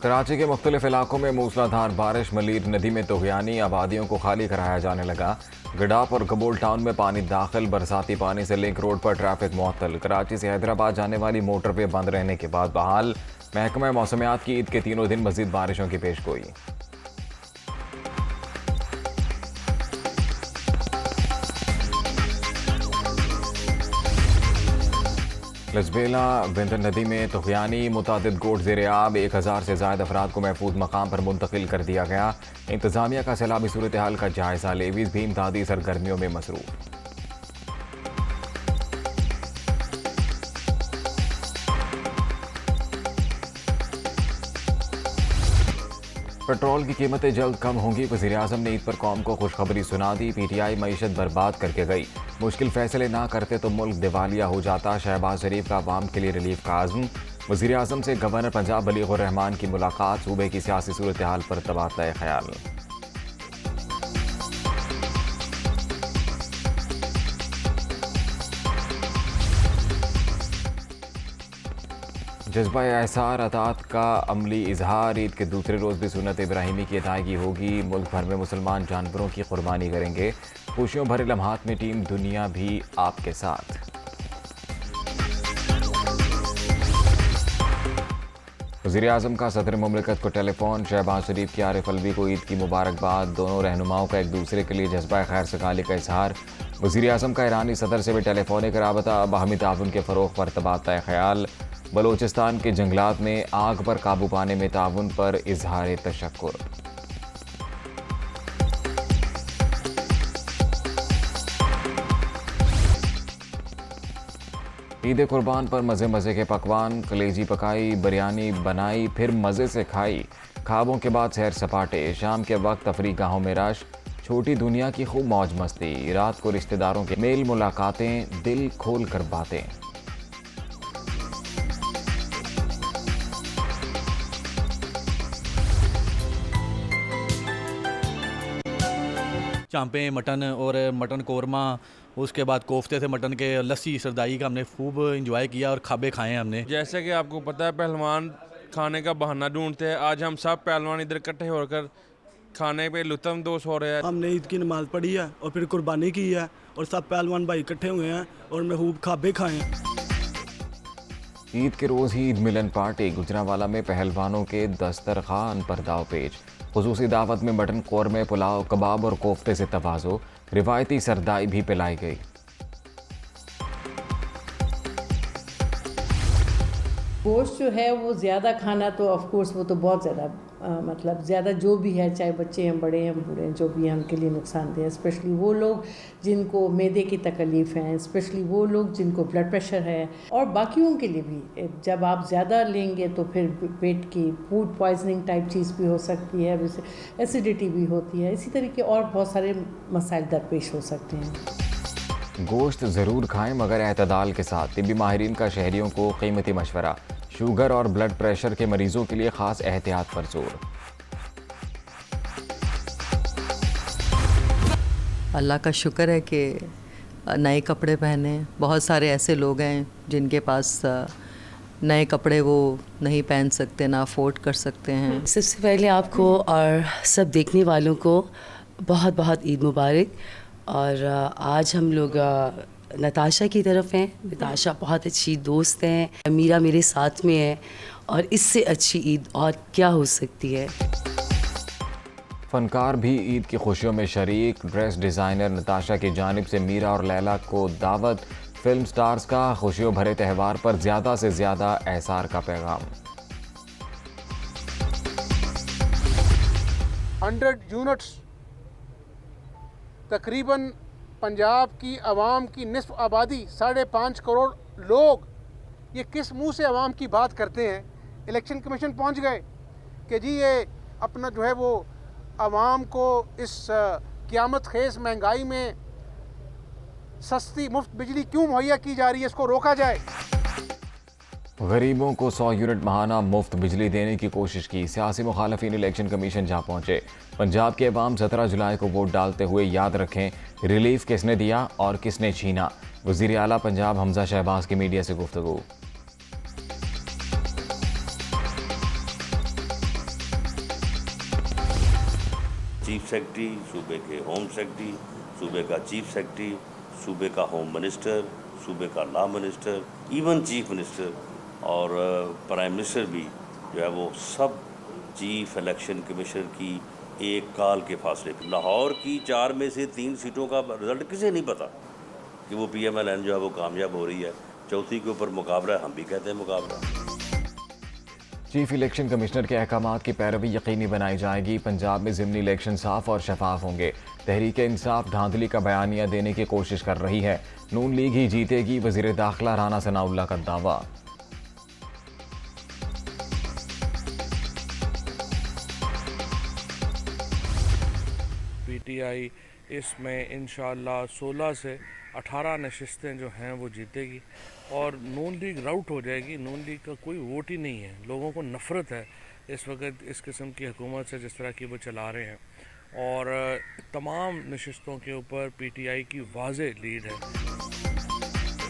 कराची के मुख्तलिफ इलाकों में मूसलाधार बारिश, मलीर नदी में तोगयानी, आबादियों को खाली कराया जाने लगा। गडाप और कबूल टाउन में पानी दाखिल, बरसाती पानी से लिंक रोड पर ट्रैफिक मुअत्तल। कराची से हैदराबाद जाने वाली मोटरवे बंद रहने के बाद बहाल। महकमा मौसमियात की ईद के तीनों दिन मजीद बारिशों की पेशगोई। लजबेला बिंदर नदी में तुगयानी, मुतादिद गोट ज़ेर-ए-आब, 1000 से ज़ायद अफराद को महफूज मकाम पर मुंतकिल कर दिया गया। इंतजामिया का सैलाबी सूरत हाल का जायजा, लेवीज भी इमदादी सरगर्मियों में मसरूफ। पेट्रोल की कीमतें जल्द कम होंगी। वज़ीर-ए-आज़म ने ईद पर कौम को खुशखबरी सुना दी। PTI मईशत बर्बाद करके गई, मुश्किल फैसले ना करते तो मुल्क दिवालिया हो जाता। शहबाज शरीफ का अवाम के लिए रिलीफ का आज़म। वज़ीर-ए-आज़म से गवर्नर पंजाब बलीग़ुर रहमान की मुलाकात, सूबे की सियासी सूरत हाल पर तबादला ख्याल। जज्बा एहसार अतात का अमली इजहार। ईद के दूसरे रोज़ भी सुन्नत इब्राहिमी की अदायगी होगी। मुल्क भर में मुसलमान जानवरों की कुर्बानी करेंगे। खुशियों भरे लम्हात में टीम दुनिया भी आपके साथ। वज़ीर-ए-आज़म का सदर मुमलिकत को टेलीफोन। शहबाज शरीफ की आरिफ अलवी को ईद की मुबारकबाद। दोनों रहनुमाओं का एक दूसरे के लिए जज्बा खैर सगाली का इजहार। वज़ीर-ए-आज़म का ईरानी सदर से भी टेलीफोनिक राबता। बाहमी ताउन के फ़रोग़ पर तबादला ख्याल। बलोचिस्तान के जंगलात में आग पर काबू पाने में ताउन पर इजहार तशक्कुर। ईद कुर्बान पर मज़े मज़े के पकवान। कलेजी पकाई, बिरयानी बनाई, फिर मज़े से खाई। ख्वाबों के बाद सैर सपाटे। शाम के वक्त तफरीह गाहों में रश। छोटी दुनिया की खूब मौज मस्ती। रात को रिश्तेदारों के मेल मुलाकातें, दिल खोल कर बातें। चांपें, मटन और मटन कोरमा, उसके बाद कोफ्ते थे मटन के, लस्सी सरदाई का हमने खूब इंजॉय किया और खाबे खाए हैं हमने। जैसे कि आपको पता है पहलवान खाने का बहाना ढूंढते हैं, आज हम सब पहलवान इधर इकट्ठे होकर खाने पे लुत्फ़अंदोज़ हो रहे हैं। हमने ईद की नमाज़ पढ़ी है और फिर कुर्बानी की है और सब पहलवान भाई इकट्ठे हुए हैं और मैं खूब खाबे खाए हैं। ईद के रोज़ ही ईद मिलन पार्टी। गुजरांवाला में पहलवानों के दस्तरखान पर दाव पेच। खुसूसी दावत में मटन कौरमे, पुलाव, कबाब और कोफ्ते से तवाज़ो। रिवायती सरदाई भी पिलाई गई। गोश्त जो है वो ज़्यादा खाना तो ऑफ कोर्स वो तो बहुत ज़्यादा मतलब ज़्यादा जो भी है, चाहे बच्चे हैं, बड़े हैं, बूढ़े हैं, जो भी हैं उनके लिए नुकसानदेह है। स्पेशली वो लोग जिनको मैदे की तकलीफ़ हैं, स्पेशली वो लोग जिनको ब्लड प्रेशर है, और बाकियों के लिए भी। जब आप ज़्यादा लेंगे तो फिर पेट की फूड पॉइजनिंग टाइप चीज़ भी हो सकती है, वैसे एसिडिटी भी होती है, इसी तरीके और बहुत सारे मसाइल दरपेश हो सकते हैं। गोश्त ज़रूर खाएं मगर एतदाल के साथ। तिब्बी माहिरीन का शहरियों को कीमती मशवरा। शुगर और ब्लड प्रेशर के मरीजों के लिए खास एहतियात पर जोर। अल्लाह का शुक्र है कि नए कपड़े पहने। बहुत सारे ऐसे लोग हैं जिनके पास नए कपड़े वो नहीं पहन सकते, ना अफोर्ड कर सकते हैं। सबसे पहले आपको और सब देखने वालों को बहुत बहुत ईद मुबारक। और आज हम लोग नताशा की तरफ हैं। नताशा बहुत अच्छी दोस्त हैं, मीरा मेरे साथ में है, और इससे अच्छी ईद और क्या हो सकती है। फनकार भी ईद की खुशियों में शरीक। ड्रेस डिज़ाइनर नताशा की जानिब से मीरा और लैला को दावत। फिल्म स्टार्स का खुशियों भरे त्यौहार पर ज़्यादा से ज़्यादा एहसार का पैगाम। 100 यूनिट्स तकरीबन पंजाब की आवाम की निस्फ आबादी 5.5 करोड़ लोग, ये किस मुंह से आवाम की बात करते हैं। इलेक्शन कमीशन पहुंच गए कि जी ये अपना जो है वो आवाम को इस क़यामत खेज़ महंगाई में सस्ती मुफ्त बिजली क्यों मुहैया की जा रही है, इसको रोका जाए। गरीबों को 100 यूनिट माहाना मुफ्त बिजली देने की कोशिश की। सियासी मुखालफिन इलेक्शन कमीशन जा पहुंचे। पंजाब के अवाम 17 जुलाई को वोट डालते हुए याद रखें रिलीफ किसने दिया और किसने छीना। वज़ीर आला पंजाब हमजा शहबाज की मीडिया से गुफ्तगू। चीफ सेक्रेटरी, सूबे के होम सेक्रेटरी, सूबे का चीफ सेक्रेटरी, सूबे का होम मिनिस्टर, सूबे का law minister, even chief minister और प्राइम मिनिस्टर भी जो है वो सब चीफ इलेक्शन कमिश्नर की एक कॉल के फासले पे। लाहौर की 4 में से 3 सीटों का रिजल्ट किसे नहीं पता कि वो PMLN जो है वो कामयाब हो रही है। चौथी के ऊपर मुकाबला, हम भी कहते हैं मुकाबला। चीफ इलेक्शन कमिश्नर के अहकामात की पैरवी यकीनी बनाई जाएगी। पंजाब में ज़िमनी इलेक्शन साफ और शफाफ होंगे। तहरीक इंसाफ धांधली का बयानिया देने की कोशिश कर रही है। नून लीग ही जीतेगी, वज़ीर दाखिला राना सनाउल्लाह का दावा। PTI इसमें इंशाअल्लाह 16 से 18 नशिस्तें जो हैं वो जीतेगी और नून लीग राउट हो जाएगी। नून लीग का कोई वोट ही नहीं है। लोगों को नफ़रत है इस वक्त इस किस्म की हुकूमत से जिस तरह की वो चला रहे हैं और तमाम नशिस्तों के ऊपर PTI की वाज़ेह लीड है।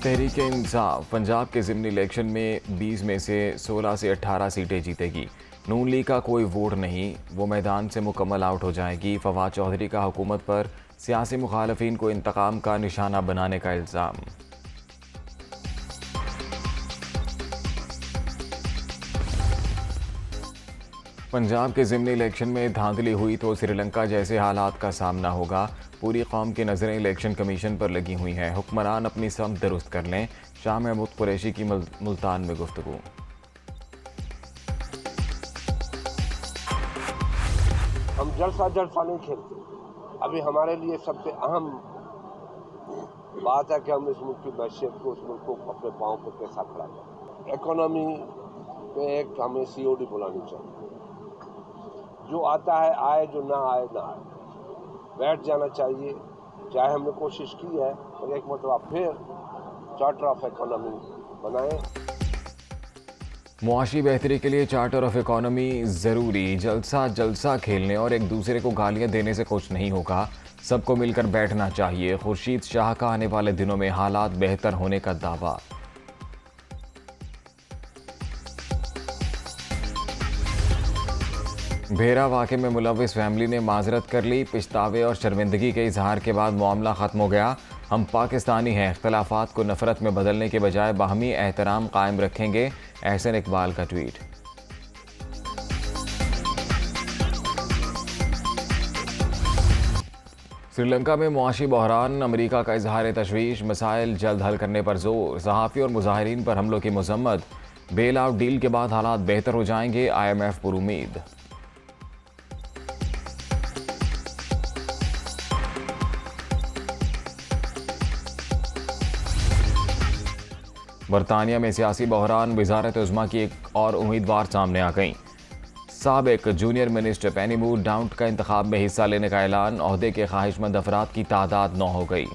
तहरीक इंसाफ पंजाब के ज़िमनी इलेक्शन में 20 में से 16 से 18 सीटें जीतेगी। नून लीग का कोई वोट नहीं, वो मैदान से मुकम्मल आउट हो जाएगी। फवाद चौधरी का हुकूमत पर सियासी मुखालफिन को इंतकाम का निशाना बनाने का इल्ज़ाम। पंजाब के ज़िमनी इलेक्शन में धांधली हुई तो श्रीलंका जैसे हालात का सामना होगा। पूरी कौम की नज़रें इलेक्शन कमीशन पर लगी हुई हैं। हुक्मरान अपनी समत दुरुस्त कर लें। शाह महमूद कुरैशी की मुल्तान में गुफ्तगू। हम जलसा नहीं खेलते। अभी हमारे लिए सबसे अहम बात है कि हम इस मुल्क की मैशियत को, उस मुल्क को अपने पाँव पर कैसा खड़ा करें। इकोनॉमी में एक हमें COD बुलानी चाहिए। जो आता है आए, जो ना आए ना आए। बैठ जाना चाहिए। चाहे हमने कोशिश की है और एक मरतबा फिर चार्टर ऑफ इकोनॉमी बनाएं। मुआशी बेहतरी के लिए चार्टर ऑफ इकोनॉमी ज़रूरी। जलसा खेलने और एक दूसरे को गालियां देने से कुछ नहीं होगा। सबको मिलकर बैठना चाहिए। खुर्शीद शाह का आने वाले दिनों में हालात बेहतर होने का दावा। भेरा वाक़े में मुलविस फैमिली ने माजरत कर ली। पछतावे और शर्मिंदगी के इजहार के बाद मामला ख़त्म हो गया। हम पाकिस्तानी हैं, इख्तलाफात को नफ़रत में बदलने के बजाय बाहमी एहतराम कायम रखेंगे। एहसन इकबाल का ट्वीट। श्रीलंका में मुआशी बहरान, अमरीका का इजहार तशवीश। मसाइल जल्द हल करने पर जोर। सहाफ़ी और मुजाहिरीन पर हमलों की मजम्मत। बेल आउट डील के बाद हालात बेहतर हो जाएंगे। IMF पर उम्मीद। बरतानिया में सियासी बहरान। वज़ारत उज़्मा की एक और उम्मीदवार सामने आ गई। साबिक जूनियर मिनिस्टर पेनी मूर डाउट का इंतखाब में हिस्सा लेने का ऐलान। ओहदे के ख्वाहिशमंद अफराद की तादाद 9 हो गई।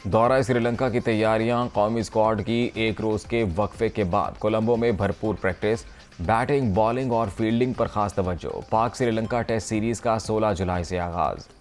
दौरा श्रीलंका की तैयारियां। कौमी स्क्वाड की एक रोज़ के वक्फे के बाद कोलंबो में भरपूर प्रैक्टिस। बैटिंग, बॉलिंग और फील्डिंग पर खास तवज्जो। पाक श्रीलंका टेस्ट सीरीज़ का 16 जुलाई से आगाज़।